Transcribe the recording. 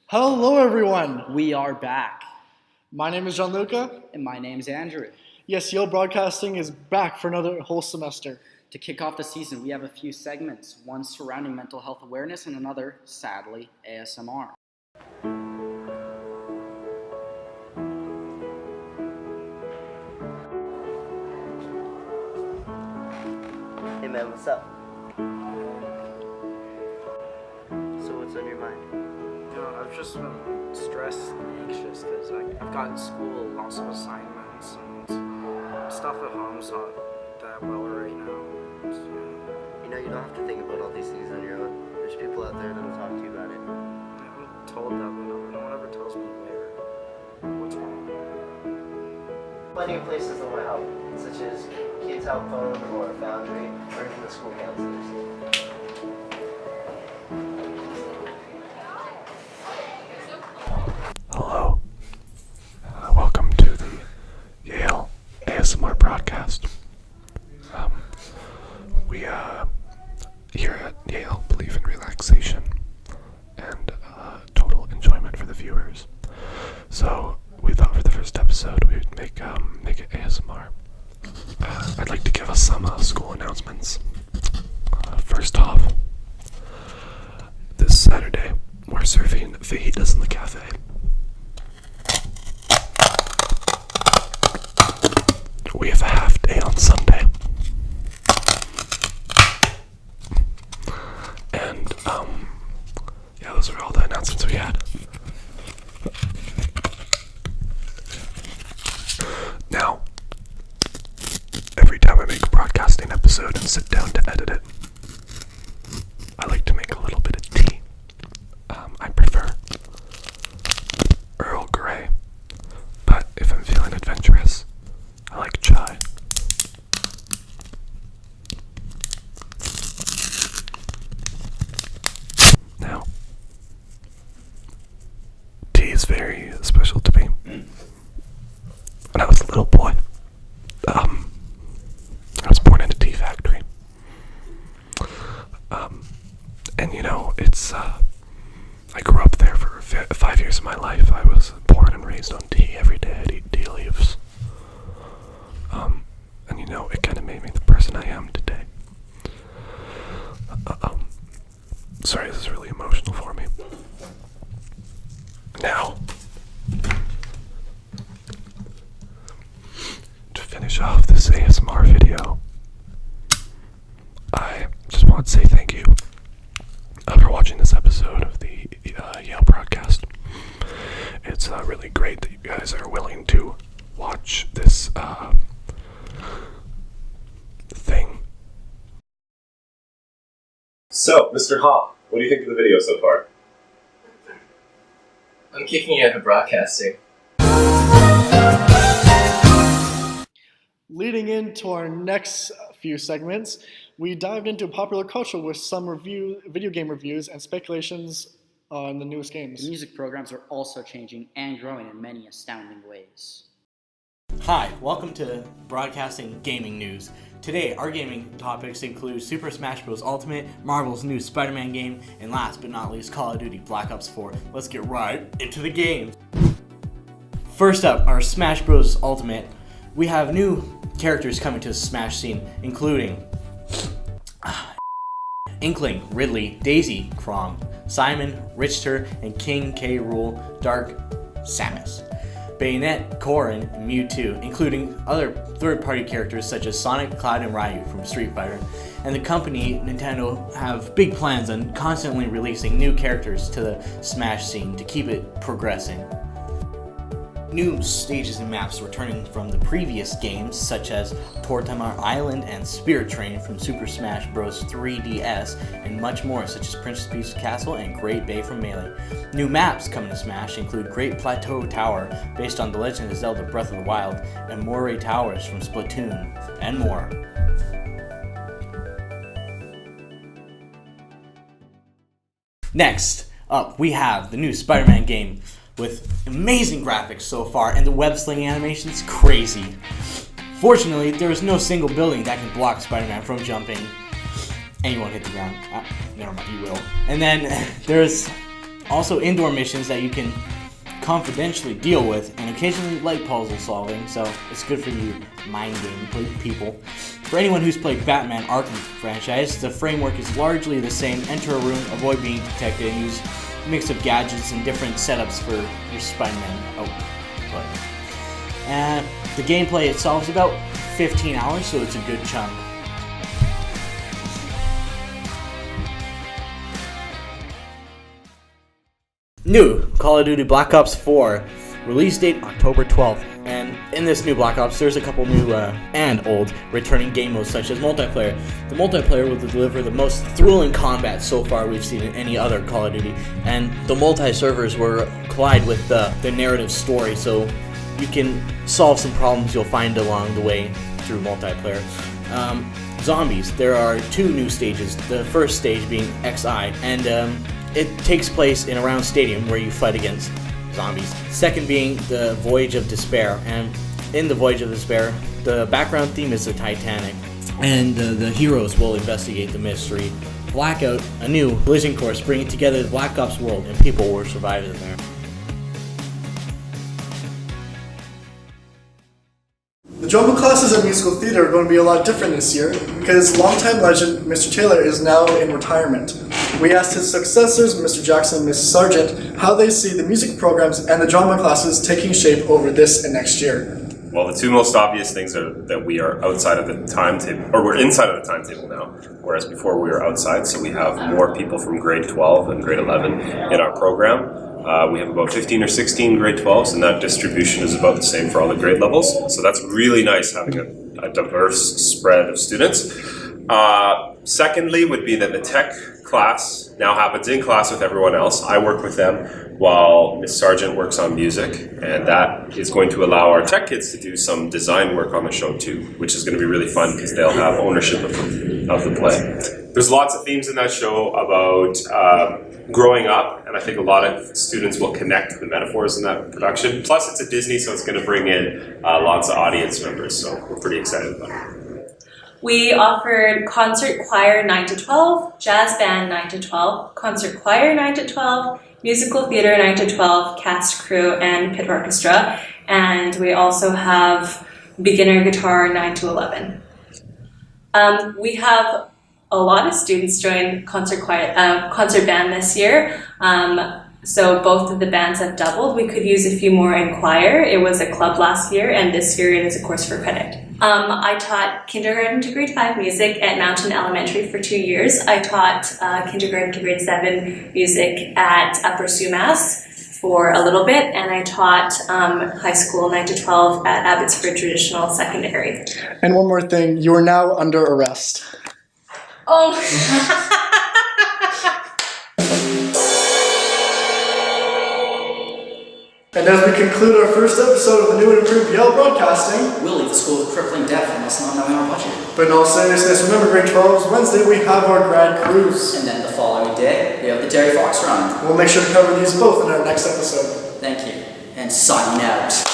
Hello everyone! We are back. My name is Gianluca. And my name's Andrew. Yes, Yale Broadcasting is back for another whole semester. To kick off the season, we have a few segments, one surrounding mental health awareness and another, sadly, ASMR. Hey man, what's up? So what's on your mind? I've just been stressed and anxious because I've gotten school, lots of assignments, and stuff at home's not that well right now. So, You don't have to think about all these things on your own. There's people out there that'll talk to you about it. I haven't told them, but no one ever tells me where. What's wrong? Plenty of places that will help, such as Kids Help Phone or Foundry, or even the school counselors. Hello. Welcome to the Yale ASMR broadcast. We here at Yale believe in relaxation and total enjoyment for the viewers. So we thought for the first episode we would make it ASMR. I'd like to give us some school announcements. First off, this Saturday we're serving fajitas in the cafe. We have a half day on Sunday. And, those are all the announcements we had. Now, every time I make a broadcasting episode and sit down to edit it, I like to make a little bit of tea. I prefer Earl Grey, but if I'm feeling adventurous, I like chai. Now, tea is very special to me. When I was a little boy, I was born in a tea factory. And it's, I grew up there for 5 years of my life. I was born and raised on tea. Every day I'd eat tea leaves. And it kind of made me the person I am today. Sorry, this is really emotional for me. Now, to finish off this ASMR video, I just want to say thank you for watching this episode of the Yale broadcast. It's really great that you guys are willing to watch this thing. So, Mr. Ha, what do you think of the video so far? I'm kicking you out of broadcasting. Leading into our next few segments, we dived into popular culture with some video game reviews and speculations on the newest games. The music programs are also changing and growing in many astounding ways. Hi, welcome to Broadcasting Gaming News. Today, our gaming topics include Super Smash Bros. Ultimate, Marvel's new Spider-Man game, and last but not least, Call of Duty Black Ops 4. Let's get right into the game. First up, our Smash Bros. Ultimate. We have new characters coming to the Smash scene, including Inkling, Ridley, Daisy, Chrom, Simon, Richter, and King K. Rool, Dark, Samus. Bayonetta, Corrin, and Mewtwo, including other third-party characters such as Sonic, Cloud, and Ryu from Street Fighter. And the company, Nintendo, have big plans on constantly releasing new characters to the Smash scene to keep it progressing. New stages and maps returning from the previous games, such as Tortimer Island and Spirit Train from Super Smash Bros. 3DS, and much more, such as Princess Peach's Castle and Great Bay from Melee. New maps coming to Smash include Great Plateau Tower, based on The Legend of Zelda Breath of the Wild, and Moray Towers from Splatoon, and more. Next up, we have the new Spider-Man game with amazing graphics so far, and the web slinging animation's crazy. Fortunately, there is no single building that can block Spider-Man from jumping. And you won't hit the ground. Never mind, you will. And then there's also indoor missions that you can confidentially deal with, and occasionally light puzzle solving, so it's good for you mind game people. For anyone who's played Batman Arkham franchise, the framework is largely the same. Enter a room, avoid being detected, and use a mix of gadgets and different setups for your Spider-Man output. And the gameplay itself is about 15 hours, so it's a good chunk. New Call of Duty Black Ops 4, release date October 12th. And in this new Black Ops, there's a couple new and old returning game modes, such as multiplayer. The multiplayer will deliver the most thrilling combat so far we've seen in any other Call of Duty, and the multi-servers will collide with the narrative story, so you can solve some problems you'll find along the way through multiplayer. Zombies, there are 2 new stages, the first stage being XI, and it takes place in a round stadium where you fight against zombies. Second being the Voyage of Despair, and in the Voyage of Despair, the background theme is the Titanic, and the heroes will investigate the mystery. Blackout, a new collision course bringing together the Black Ops world, and people will survive in there. The drama classes at musical theater are going to be a lot different this year because longtime legend Mr. Taylor is now in retirement. We asked his successors, Mr. Jackson and Ms. Sargent, how they see the music programs and the drama classes taking shape over this and next year. Well, the 2 most obvious things are that we are outside of the timetable, or we're inside of the timetable now, whereas before we were outside, so we have more people from grade 12 and grade 11 in our program. We have about 15 or 16 grade 12s, and that distribution is about the same for all the grade levels. So that's really nice, having a diverse spread of students. Secondly would be that the tech class now happens in class with everyone else. I work with them while Ms. Sargent works on music, and that is going to allow our tech kids to do some design work on the show too, which is going to be really fun because they'll have ownership of the play. There's lots of themes in that show about growing up, and I think a lot of students will connect to the metaphors in that production. Plus it's a Disney, so it's going to bring in lots of audience members, so we're pretty excited about it. We offered concert choir 9 to 12, jazz band 9 to 12, concert choir 9 to 12, musical theater 9 to 12, cast, crew, and pit orchestra. And we also have beginner guitar 9 to 11. We have a lot of students join concert band this year. So both of the bands have doubled. We could use a few more in choir. It was a club last year, and this year it is a course for credit. I taught kindergarten to grade 5 music at Mountain Elementary for 2 years. I taught kindergarten to grade 7 music at Upper Sumas for a little bit, and I taught high school 9 to 12 at Abbotsford Traditional Secondary. And one more thing, you are now under arrest. Oh. And as we conclude our first episode of the new and improved Yale Broadcasting, We'll leave the school with crippling debt from us not knowing our budget. but in all seriousness, remember grade 12s, Wednesday we have our grad cruise. And then the following day, we have the Terry Fox run. We'll make sure to cover these both in our next episode. Thank you. And signing out.